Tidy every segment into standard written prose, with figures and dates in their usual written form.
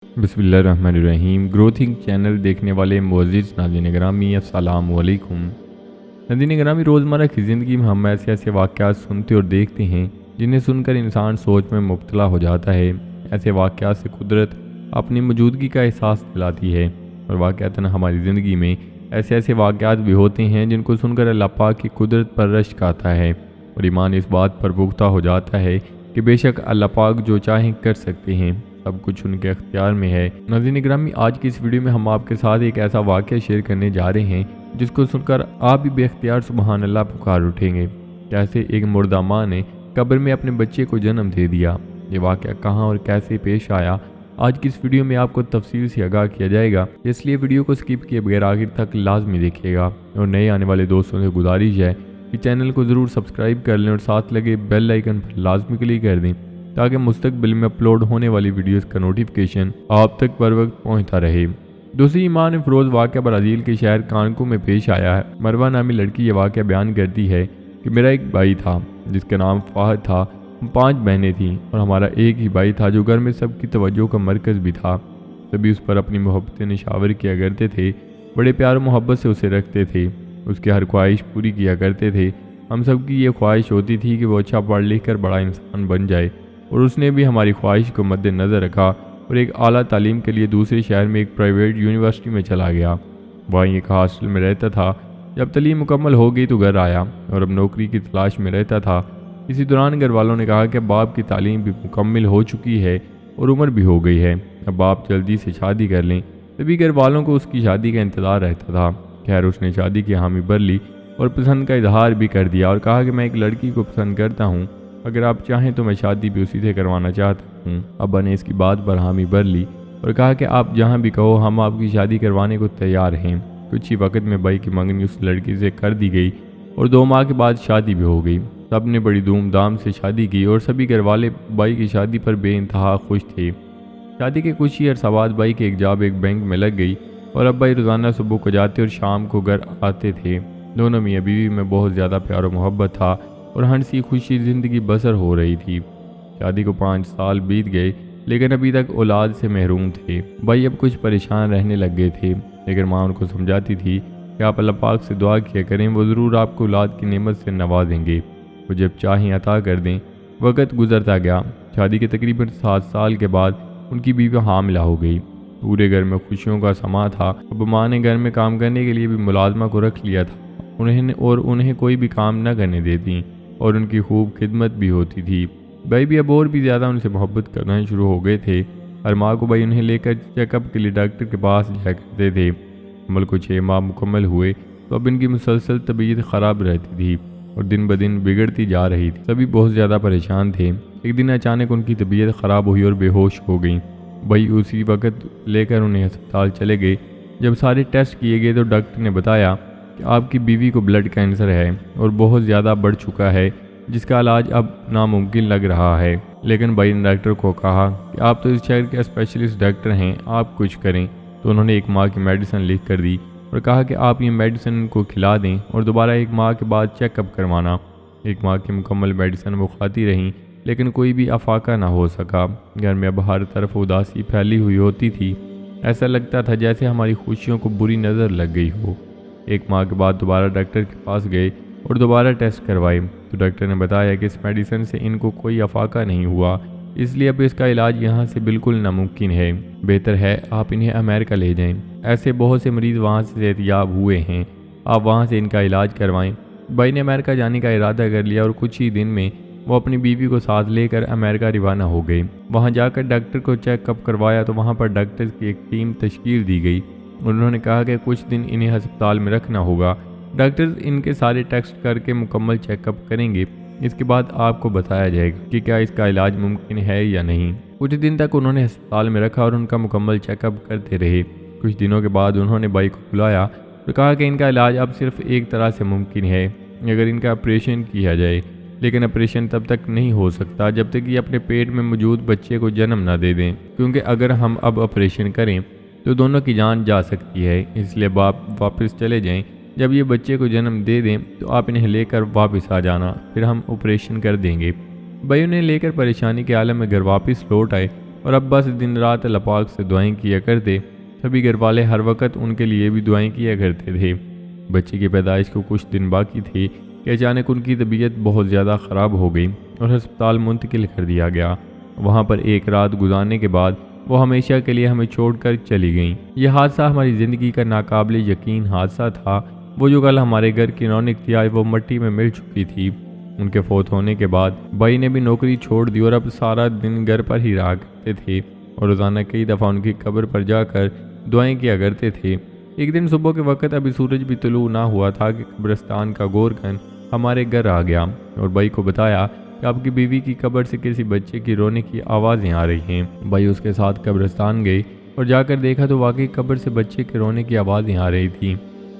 बिस्मिल्लाहिर्रहमानिर्रहीम। ग्रोथिंग चैनल देखने वाले मुअज़्ज़िज़ नाज़रीन गिरामी अस्सलामु अलैकुम। नाज़रीन गिरामी, रोज़मर्रा की ज़िंदगी में हम ऐसे वाक़यात सुनते और देखते हैं जिन्हें सुनकर इंसान सोच में मुब्तला हो जाता है। ऐसे वाक़यात से कुदरत अपनी मौजूदगी का एहसास दिलाती है और वाक़यातन हमारी ज़िंदगी में ऐसे वाक़यात भी होते हैं जिनको सुनकर अल्लाह पाक की कुदरत पर रश्क आता है और ईमान इस बात पर पुख्ता हो जाता है कि बेशक अल्लाह पाक जो चाहें कर सकते हैं, सब कुछ उनके अख्तियार में है। नाज़रीन ग्रामी, आज की इस वीडियो में हम आपके साथ एक ऐसा वाक़या शेयर करने जा रहे हैं जिसको सुनकर आप भी बेख्तियार सुबहान अल्लाह पुकार उठेंगे। कैसे एक मुर्दा माँ ने कब्र में अपने बच्चे को जन्म दे दिया। ये वाक़या कहाँ और कैसे पेश आया, आज की इस वीडियो में आपको तफसील से आगाह किया जाएगा, इसलिए वीडियो को स्किप किए बगैर आखिर तक लाजमी देखिएगा। और नए आने वाले दोस्तों से गुजारिश है कि चैनल को ज़रूर सब्सक्राइब कर लें और साथ लगे बेल आइकन पर लाजमी क्लिक कर दें ताकि मुस्तकबिल में अपलोड होने वाली वीडियोस का नोटिफिकेशन आप तक बर वक्त पहुँचता रहे। दूसरी ईमान फ़रोज़ वाक़या ब्राज़ील के शहर कानकू में पेश आया है। मरवा नामी लड़की ये वाक़या बयान करती है कि मेरा एक भाई था जिसका नाम फ़ाहद था। हम 5 बहनें थीं और हमारा एक ही भाई था जो घर में सबकी तवज्जो का मरकज़ भी था। सभी उस पर अपनी मोहब्बतें निशावर किया करते थे, बड़े प्यार मोहब्बत से उसे रखते थे, उसकी हर ख्वाहिश पूरी किया करते थे। हम सब की ये ख्वाहिश होती थी कि वो अच्छा पढ़ लिख कर बड़ा इंसान बन जाए और उसने भी हमारी ख्वाहिश को मद्देनज़र रखा और एक आला तालीम के लिए दूसरे शहर में एक प्राइवेट यूनिवर्सिटी में चला गया। वहीं एक हॉस्टल में रहता था। जब तालीम मुकम्मल हो गई तो घर आया और अब नौकरी की तलाश में रहता था। इसी दौरान घर वालों ने कहा कि बाप की तालीम भी मुकम्मल हो चुकी है और उम्र भी हो गई है, अब आप जल्दी से शादी कर लें। तभी घर वालों को उसकी शादी का इंतज़ार रहता था। खैर, उसने शादी की हामी भर ली और पसंद का इजहार भी कर दिया और कहा कि मैं एक लड़की को पसंद करता हूँ, अगर आप चाहें तो मैं शादी भी उसी से करवाना चाहता हूँ। अब्बा ने इसकी बात पर हामी भर ली और कहा कि आप जहाँ भी कहो हम आपकी शादी करवाने को तैयार हैं। कुछ ही वक्त में भाई की मंगनी उस लड़की से कर दी गई और 2 माह के बाद शादी भी हो गई। सब ने बड़ी धूमधाम से शादी की और सभी घर वाले भाई की शादी पर बेइंतहा खुश थे। शादी के कुछ ही अरसा बाद भाई की एक जॉब एक बैंक में लग गई और अब भाई रोज़ाना सुबह को जाते और शाम को घर आते थे। दोनों मियाँ बीवी में बहुत ज़्यादा प्यार और मोहब्बत था और हंसी खुशी ज़िंदगी बसर हो रही थी। शादी को 5 साल बीत गए लेकिन अभी तक औलाद से महरूम थे। भाई अब कुछ परेशान रहने लग गए थे, लेकिन माँ उनको समझाती थी कि आप अल्लाह पाक से दुआ किया करें, वो ज़रूर आपको औलाद की नेमत से नवाजेंगे, वो जब चाहें अता कर दें। वक़्त गुजरता गया। शादी के तकरीबन 7 साल के बाद उनकी बीवी हामिला हो गई। पूरे घर में खुशियों का समा था। अब माँ ने घर में काम करने के लिए भी मुलाजमा को रख लिया था। उन्हें कोई भी काम न करने देती और उनकी खूब खिदमत भी होती थी। भाई भी अब और भी ज़्यादा उनसे मोहब्बत करना शुरू हो गए थे। हर माह को भाई उन्हें लेकर चेकअप के लिए डॉक्टर के पास जाया करते थे। अमल को 6 माह मुकम्मल हुए तो अब इनकी मुसलसल तबीयत ख़राब रहती थी और दिन ब दिन बिगड़ती जा रही थी। सभी बहुत ज़्यादा परेशान थे। एक दिन अचानक उनकी तबीयत ख़राब हुई और बेहोश हो गई। भाई उसी वक्त लेकर उन्हें अस्पताल चले गए। जब सारे टेस्ट किए गए तो डॉक्टर ने बताया कि आपकी बीवी को ब्लड कैंसर है और बहुत ज़्यादा बढ़ चुका है, जिसका इलाज अब नामुमकिन लग रहा है। लेकिन भाई ने डॉक्टर को कहा कि आप तो इस शहर के स्पेशलिस्ट डॉक्टर हैं, आप कुछ करें। तो उन्होंने 1 माह की मेडिसिन लिख कर दी और कहा कि आप ये मेडिसिन को खिला दें और दोबारा 1 माह के बाद चेकअप करवाना। 1 माह की मुकम्मल मेडिसिन वो खाती रहीं लेकिन कोई भी अफाका ना हो सका। घर में अब हर तरफ उदासी फैली हुई होती थी। ऐसा लगता था जैसे हमारी खुशियों को बुरी नज़र लग गई हो। 1 माह के बाद दोबारा डॉक्टर के पास गए और दोबारा टेस्ट करवाए तो डॉक्टर ने बताया कि इस मेडिसिन से इनको कोई अफाका नहीं हुआ, इसलिए अब इसका इलाज यहाँ से बिल्कुल नामुमकिन है। बेहतर है आप इन्हें अमेरिका ले जाएं। ऐसे बहुत से मरीज़ वहाँ से सेहतयाब हुए हैं, आप वहाँ से इनका इलाज करवाएं। भाई ने अमेरिका जाने का इरादा कर लिया और कुछ ही दिन में वो अपनी बीवी को साथ लेकर अमेरिका रवाना हो गए। वहाँ जाकर डॉक्टर को चेकअप करवाया तो वहाँ पर डॉक्टर्स की एक टीम तश्कील दी गई। उन्होंने कहा कि कुछ दिन इन्हें अस्पताल में रखना होगा। डॉक्टर्स इनके सारे टेस्ट करके मुकम्मल चेकअप करेंगे, इसके बाद आपको बताया जाएगा कि क्या इसका इलाज मुमकिन है या नहीं। कुछ दिन तक उन्होंने अस्पताल में रखा और उनका मुकम्मल चेकअप करते रहे। कुछ दिनों के बाद उन्होंने भाई को बुलाया और कहा कि इनका इलाज अब सिर्फ एक तरह से मुमकिन है, अगर इनका ऑपरेशन किया जाए। लेकिन ऑपरेशन तब तक नहीं हो सकता जब तक ये अपने पेट में मौजूद बच्चे को जन्म न दे दें, क्योंकि अगर हम अब ऑपरेशन करें तो दोनों की जान जा सकती है। इसलिए आप वापस चले जाएं। जब ये बच्चे को जन्म दे दें तो आप इन्हें लेकर वापस आ जाना, फिर हम ऑपरेशन कर देंगे। भाई उन्हें लेकर परेशानी के आलम में घर वापस लौट आए اور اب بس دن رات اللہ پاک سے دعائیں کیا کرتے۔ سبھی گھر والے ہر وقت ان کے لیے بھی دعائیں کیا کرتے تھے۔ بچے کی پیدائش کو کچھ دن باقی تھے کہ اچانک ان کی طبیعت بہت زیادہ خراب ہو گئی اور ہسپتال منتقل کر دیا گیا۔ وہاں پر ایک رات گزارنے کے بعد وہ ہمیشہ کے لیے ہمیں چھوڑ کر چلی گئیں۔ یہ حادثہ ہماری زندگی کا ناقابل یقین حادثہ تھا۔ وہ جو کل ہمارے گھر کی رونق تھی آج وہ مٹی میں مل چکی تھی۔ ان کے فوت ہونے کے بعد بھائی نے بھی نوکری چھوڑ دی اور اب سارا دن گھر پر ہی رہا کرتے تھے اور روزانہ کئی دفعہ ان کی قبر پر جا کر دعائیں کیا کرتے تھے۔ ایک دن صبح کے وقت ابھی سورج بھی طلوع نہ ہوا تھا کہ قبرستان کا گورکن ہمارے گھر آ گیا اور بھائی کو بتایا کہ آپ کی بیوی کی قبر سے کسی بچے کی رونے کی آوازیں آ رہی ہیں۔ بھائی اس کے ساتھ قبرستان گئے اور جا کر دیکھا تو واقعی قبر سے بچے کے رونے کی آوازیں آ رہی تھیں۔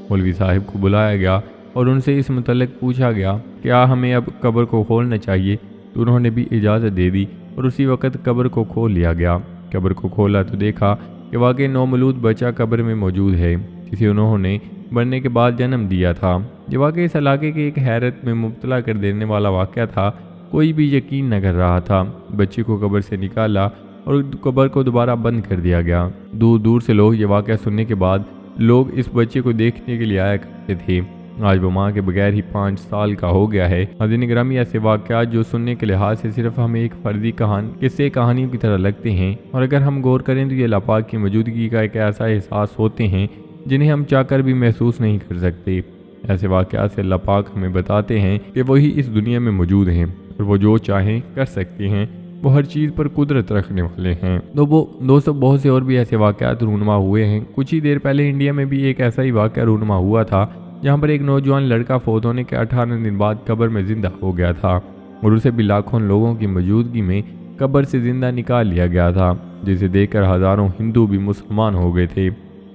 مولوی صاحب کو بلایا گیا اور ان سے اس متعلق پوچھا گیا کہ کیا ہمیں اب قبر کو کھولنا چاہیے، تو انہوں نے بھی اجازت دے دی اور اسی وقت قبر کو کھول لیا گیا۔ قبر کو کھولا تو دیکھا کہ واقعی نومولود بچہ قبر میں موجود ہے جسے انہوں نے مرنے کے بعد جنم دیا تھا۔ یہ واقعی اس علاقے کے ایک حیرت میں مبتلا کر دینے والا واقعہ تھا۔ کوئی بھی یقین نہ کر رہا تھا۔ بچے کو قبر سے نکالا اور قبر کو دوبارہ بند کر دیا گیا۔ دور دور سے لوگ یہ واقعہ سننے کے بعد لوگ اس بچے کو دیکھنے کے لیے آیا کرتے تھے۔ آج وہ ماں کے بغیر ہی 5 سال کا ہو گیا ہے۔ ناظرین گرامی، ایسے واقعات جو سننے کے لحاظ سے صرف ہمیں ایک فردی کہانیوں کی طرح لگتے ہیں، اور اگر ہم غور کریں تو یہ اللہ پاک کی موجودگی کا ایک ایسا احساس ہوتے ہیں جنہیں ہم چاہ کر بھی محسوس نہیں کر سکتے۔ ایسے واقعات سے اللہ پاک ہمیں بتاتے ہیں کہ وہی اس دنیا میں موجود ہیں اور وہ جو چاہیں کر سکتے ہیں، وہ ہر چیز پر قدرت رکھنے والے ہیں۔ دوستوں بہت سے اور بھی ایسے واقعات رونما ہوئے ہیں۔ کچھ ہی دیر پہلے انڈیا میں بھی ایک ایسا ہی واقعہ رونما ہوا تھا جہاں پر ایک نوجوان لڑکا فوت ہونے کے 18 دن بعد قبر میں زندہ ہو گیا تھا اور اسے بھی لاکھوں لوگوں کی موجودگی میں قبر سے زندہ نکال لیا گیا تھا، جسے دیکھ کر ہزاروں ہندو بھی مسلمان ہو گئے تھے۔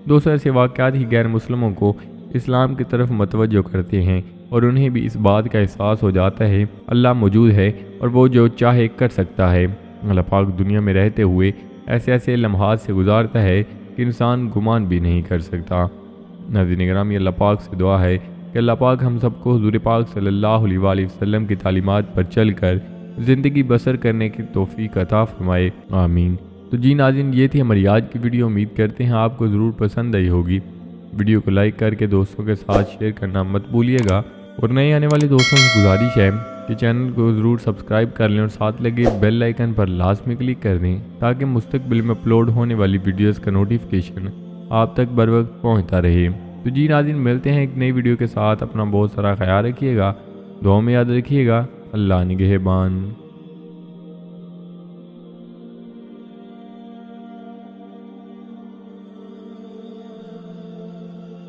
دوستوں ایسے واقعات ہی غیر مسلموں کو اسلام کی طرف متوجہ کرتے ہیں اور انہیں بھی اس بات کا احساس ہو جاتا ہے اللہ موجود ہے اور وہ جو چاہے کر سکتا ہے۔ اللہ پاک دنیا میں رہتے ہوئے ایسے لمحات سے گزارتا ہے کہ انسان گمان بھی نہیں کر سکتا۔ ناظرین گرامی، اللہ پاک سے دعا ہے کہ اللہ پاک ہم سب کو حضور پاک صلی اللہ علیہ وآلہ وسلم کی تعلیمات پر چل کر زندگی بسر کرنے کی توفیق عطا فرمائے، آمین۔ تو جی ناظرین، یہ تھی ہماری آج کی ویڈیو۔ امید کرتے ہیں آپ کو ضرور پسند آئی ہوگی۔ ویڈیو کو لائک کر کے دوستوں کے ساتھ شیئر کرنا مت بھولیے گا، اور نئے آنے والے دوستوں سے گزارش ہے کہ چینل کو ضرور سبسکرائب کر لیں اور ساتھ لگے بیل آئیکن پر لازمی کلک کر دیں تاکہ مستقبل میں اپلوڈ ہونے والی ویڈیوز کا نوٹیفیکیشن آپ تک بر وقت پہنچتا رہے۔ تو جی ناظرین، ملتے ہیں ایک نئی ویڈیو کے ساتھ۔ اپنا بہت سارا خیال رکھیے گا، دعاؤں میں یاد رکھیے گا۔ اللہ نگہبان۔